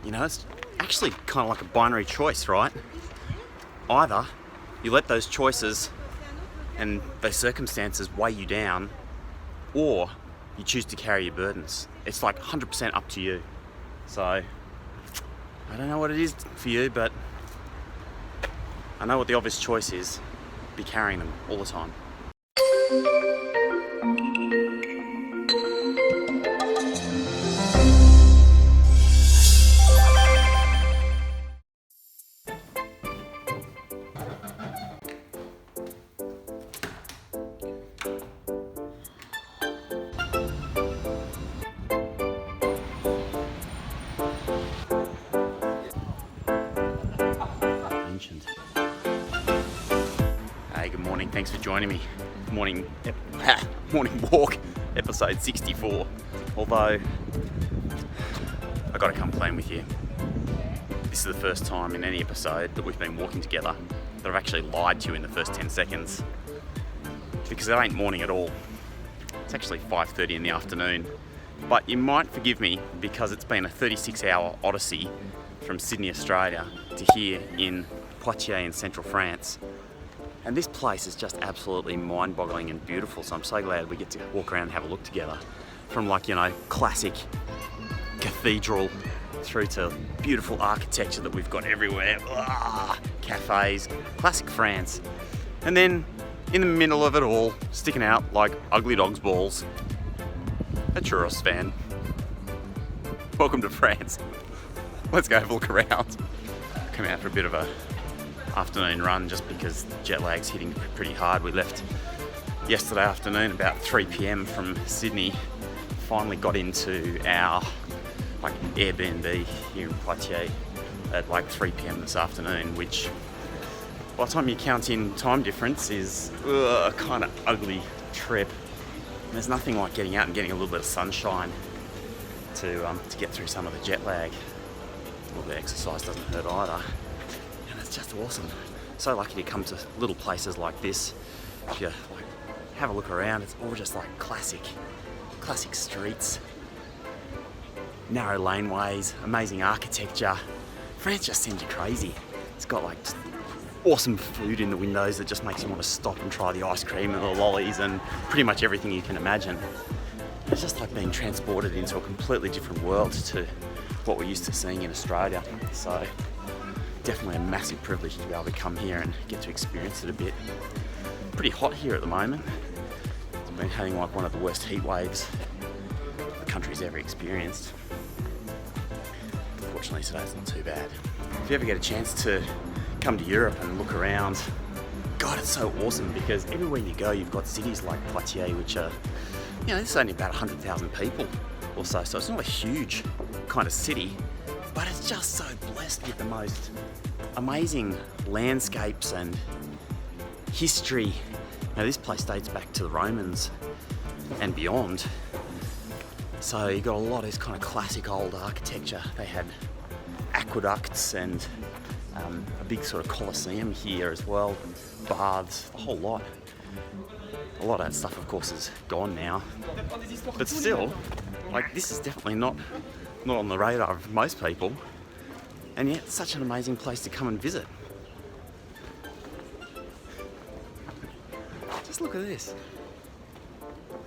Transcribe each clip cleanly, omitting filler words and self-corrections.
You know, it's actually kind of like a binary choice, right? Either you let those choices and those circumstances weigh you down, or you choose to carry your burdens. It's like 100% up to you. So, I don't know what it is for you, but I know what the obvious choice is. Be carrying them all the time. Hey, good morning. Thanks for joining me. Morning walk, episode 64. Although, I gotta come clean with you. This is the first time in any episode that we've been walking together that I've actually lied to you in the first 10 seconds. Because it ain't morning at all. It's actually 5:30 in the afternoon. But you might forgive me because it's been a 36-hour odyssey from Sydney, Australia to here in Poitiers in central France. And this place is just absolutely mind-boggling and beautiful, so I'm so glad we get to walk around and have a look together. From classic cathedral through to beautiful architecture that we've got everywhere, cafes, classic France. And then in the middle of it all, sticking out like ugly dog's balls, a churros van. Welcome to France. Let's go have a look around. Come out for a bit of a afternoon run just because jet lag's hitting pretty hard. We left yesterday afternoon about 3 p.m. from Sydney. Finally got into our Airbnb here in Poitiers at 3 p.m. this afternoon, which by the time you count in time difference is a kind of ugly trip. And there's nothing like getting out and getting a little bit of sunshine to get through some of the jet lag. A little bit of exercise doesn't hurt either. It's just awesome. So lucky to come to little places like this. If you have a look around, it's all just classic streets, narrow laneways, amazing architecture. France just sends you crazy. It's got just awesome food in the windows that just makes you want to stop and try the ice cream and the lollies and pretty much everything you can imagine. It's just like being transported into a completely different world to what we're used to seeing in Australia. So definitely a massive privilege to be able to come here and get to experience it a bit. Pretty hot here at the moment. It's been having one of the worst heat waves the country's ever experienced. Fortunately today it's not too bad. If you ever get a chance to come to Europe and look around, God, it's so awesome because everywhere you go you've got cities like Poitiers, which are, there's only about 100,000 people or so it's not a huge kind of city. But it's just so blessed with the most amazing landscapes and history. Now this place dates back to the Romans and beyond. So you've got a lot of this kind of classic old architecture. They had aqueducts and a big sort of Colosseum here as well, baths, a whole lot. A lot of that stuff of course is gone now. But still, this is definitely not on the radar of most people, and yet it's such an amazing place to come and visit. Just look at this.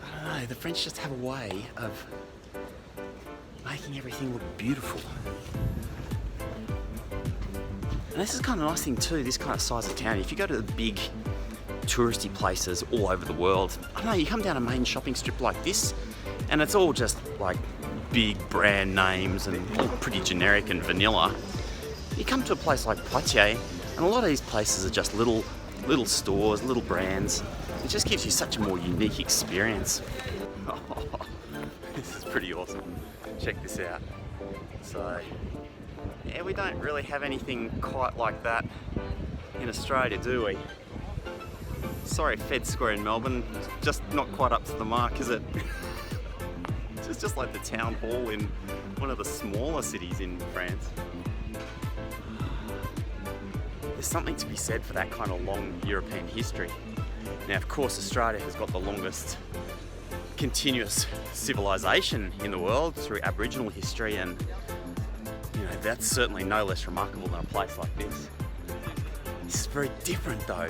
I don't know, the French just have a way of making everything look beautiful. And this is kind of a nice thing too, this kind of size of town. If you go to the big touristy places all over the world, I don't know, you come down a main shopping strip like this and it's all just big brand names and all pretty generic and vanilla. You come to a place like Poitiers and a lot of these places are just little stores, little brands. It just gives you such a more unique experience. Oh, this is pretty awesome. Check this out. So, yeah, we don't really have anything quite like that in Australia, do we? Sorry, Fed Square in Melbourne, just not quite up to the mark, is it? It's just like the town hall in one of the smaller cities in France. There's something to be said for that kind of long European history. Now, of course, Australia has got the longest continuous civilization in the world through Aboriginal history, and that's certainly no less remarkable than a place like this. This is very different though.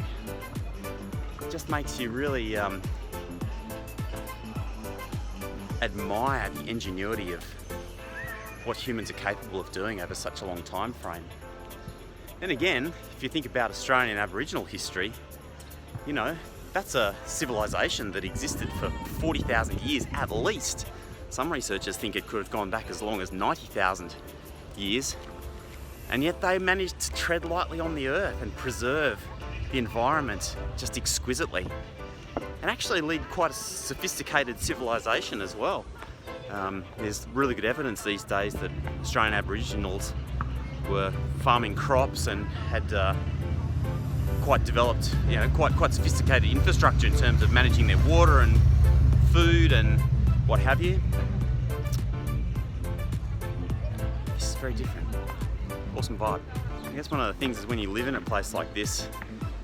It just makes you really admire the ingenuity of what humans are capable of doing over such a long time frame. And again, if you think about Australian Aboriginal history, you know, that's a civilization that existed for 40,000 years at least. Some researchers think it could have gone back as long as 90,000 years. And yet they managed to tread lightly on the earth and preserve the environment just exquisitely. And actually lead quite a sophisticated civilization as well. There's really good evidence these days that Australian Aboriginals were farming crops and had quite developed, you know, quite sophisticated infrastructure in terms of managing their water and food and what have you. This is very different. Awesome vibe. I guess one of the things is when you live in a place like this,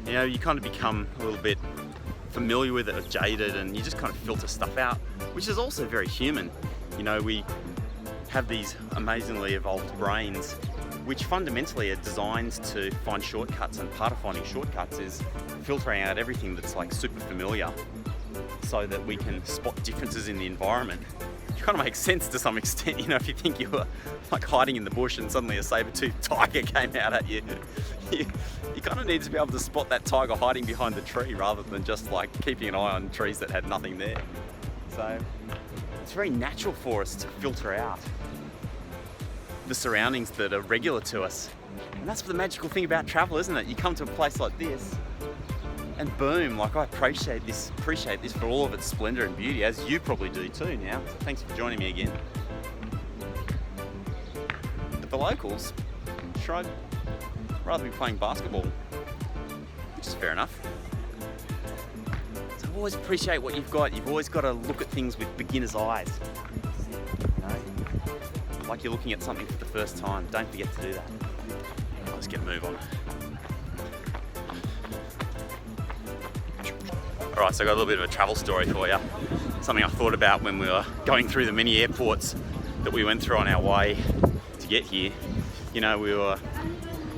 you know, you kind of become a little bit familiar with it or jaded, and you just kind of filter stuff out, which is also very human. You know, we have these amazingly evolved brains which fundamentally are designed to find shortcuts, and part of finding shortcuts is filtering out everything that's like super familiar so that we can spot differences in the environment. It kind of makes sense to some extent, you know, if you think you were like hiding in the bush and suddenly a saber-toothed tiger came out at you. You kind of need to be able to spot that tiger hiding behind the tree rather than just like keeping an eye on trees that had nothing there. So it's very natural for us to filter out the surroundings that are regular to us. And that's the magical thing about travel, isn't it? You come to a place like this and boom, like I appreciate this for all of its splendor and beauty, as you probably do too now. So thanks for joining me again. But the locals, shrug, rather be playing basketball, which is fair enough. So always appreciate what you've got. You've always got to look at things with beginner's eyes. You know? Like you're looking at something for the first time. Don't forget to do that. Let's get a move on. Alright, so I got a little bit of a travel story for you. Something I thought about when we were going through the many airports that we went through on our way to get here. You know, we were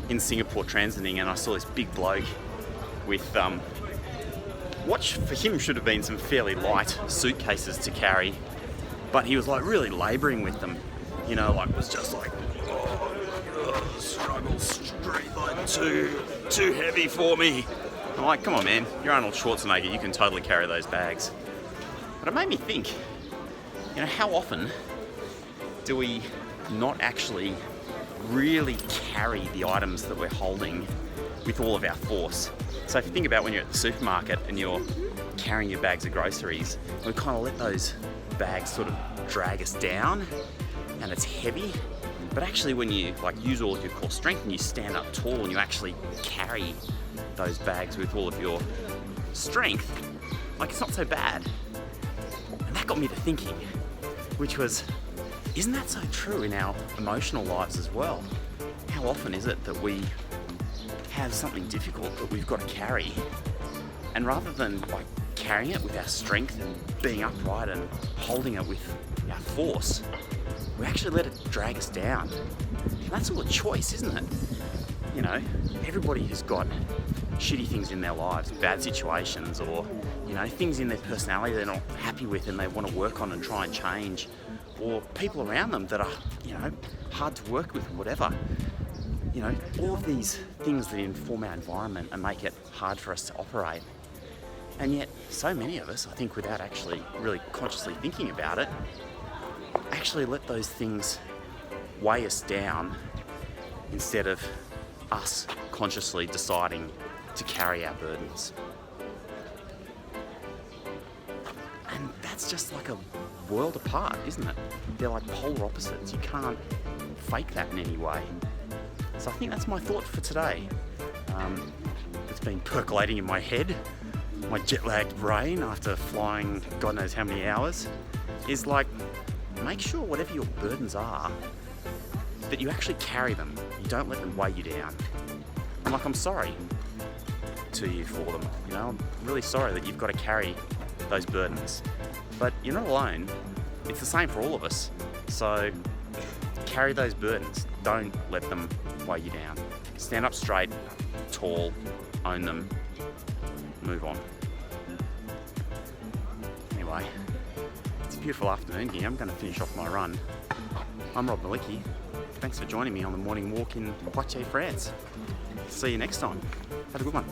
in Singapore transiting and I saw this big bloke with what for him should have been some fairly light suitcases to carry, but he was like really labouring with them. You know, like was just like, struggle straight, like too heavy for me. I'm like, come on man, you're Arnold Schwarzenegger, you can totally carry those bags. But it made me think, you know, how often do we not actually really carry the items that we're holding with all of our force? So if you think about when you're at the supermarket and you're carrying your bags of groceries, we kind of let those bags sort of drag us down and it's heavy. But actually when you like use all of your core strength and you stand up tall and you actually carry those bags with all of your strength, like it's not so bad. And that got me to thinking, which was, isn't that so true in our emotional lives as well? How often is it that we have something difficult that we've got to carry, and rather than like carrying it with our strength and being upright and holding it with our force, we actually let it drag us down. And that's all a choice, isn't it? You know, everybody has got shitty things in their lives, bad situations, or, you know, things in their personality they're not happy with and they want to work on and try and change, or people around them that are, you know, hard to work with, whatever. You know, all of these things that inform our environment and make it hard for us to operate. And yet, so many of us, I think without actually really consciously thinking about it, actually let those things weigh us down instead of us consciously deciding to carry our burdens. And that's just like a world apart, isn't it? They're like polar opposites. You can't fake that in any way. So I think that's my thought for today. It's been percolating in my head. My jet-lagged brain after flying God knows how many hours is like, make sure whatever your burdens are, that you actually carry them. You don't let them weigh you down. And like, I'm sorry to you for them. You know, I'm really sorry that you've got to carry those burdens. But you're not alone. It's the same for all of us. So carry those burdens. Don't let them weigh you down. Stand up straight, tall, own them, move on. Anyway, it's a beautiful afternoon here. I'm going to finish off my run. I'm Rob Malicki. Thanks for joining me on the morning walk in Poitiers, France. See you next time. Have a good one.